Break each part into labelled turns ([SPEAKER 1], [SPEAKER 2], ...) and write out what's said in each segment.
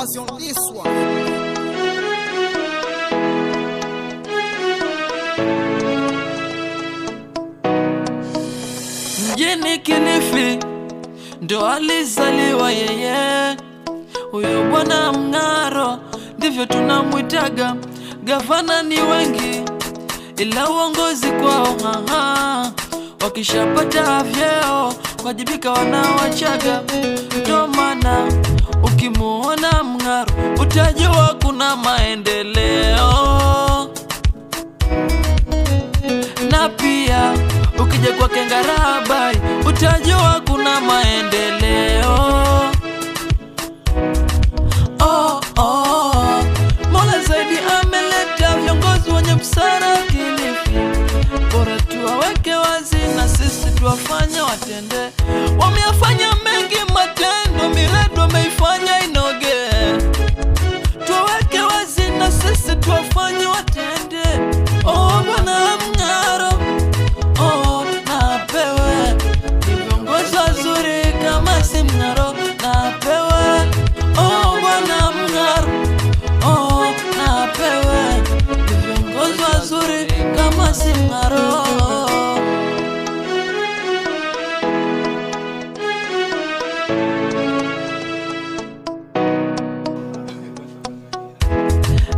[SPEAKER 1] Swazi on this one.
[SPEAKER 2] Mjini Kilifi ndo alizaliwa yeye, huyo bwana Mng'aro ndivyo tunamwitaga. Gavana ni wengi ila uongozi kwao wakishapata vyeo wajibika wanawachaga. Ndo maana ukimuona Mng'aro utajua kuna maendeleo, na pia ukija kwa Ngarabai utajua kuna maendeleo. Mola zaidi ameleta viongozi wenye busara Kilifi, bora tuwaweke wazi na sisi tuwafanye watende. Wameyafanya mengi matendo, miradi wameifanya inoge. Tuwaweke wazi na sisi tuwafanye watende. Bwana Mng'aro napewe ni viongozi wazuri, kama si Mng'aro napewe. Bwana Mng'aro napewe ni viongozi wazuri, kama si Mng'aro.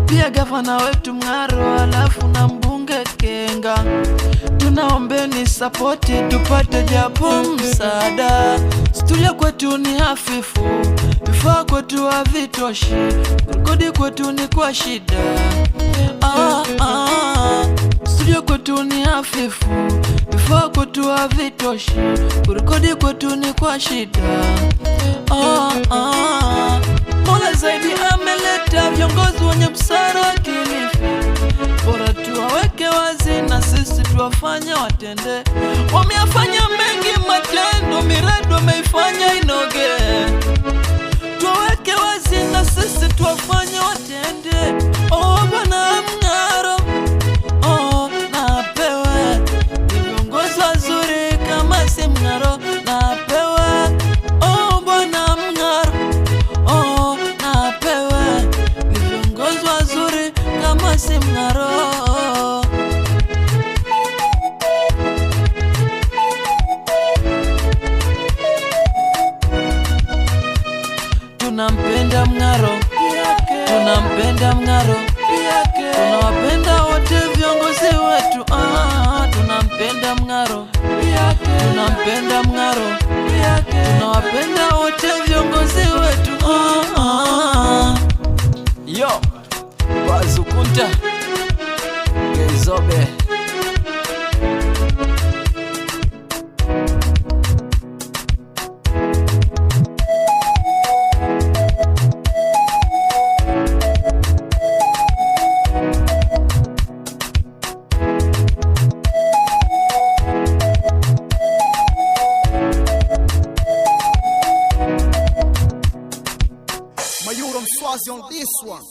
[SPEAKER 2] Pia gavana wetu Mng'aro alafu na mbunge Kenga, tunaombeni sapoti tupate japo msaada. Studio kwetu ni hafifu, vifaa kwetu havitoshi, rekodi kwetu ni kwa shida. Studio kwetu ni hafifu, vifaa kwetu havitoshi, rekodi kwetu ni kwa shida. Mola zaidi ameleta viongozi wenye busara Kilifi, bora tuwaweke wazi na sisi tuwafanye watende. Wameyafanya mengi matendo, miradi wameifanya inoge. Tuwaweke wazi na sisi tuwafanye watende. Bwana Mng'aro napewe ni viongozi wazuri, kama si Mng'aro napewe. Bwana Mng'aro napewe ni viongozi wazuri, kama si Mng'aro. Tunampenda Mng'aro, tunampenda Mng'aro, tunawapenda wote viongozi wetu. Tunampenda Mng'aro, tunampenda Mng'aro, tunawapenda wote viongozi wetu. Yo Bazukunta Gezobe.
[SPEAKER 1] Mayuram Swazi on this one.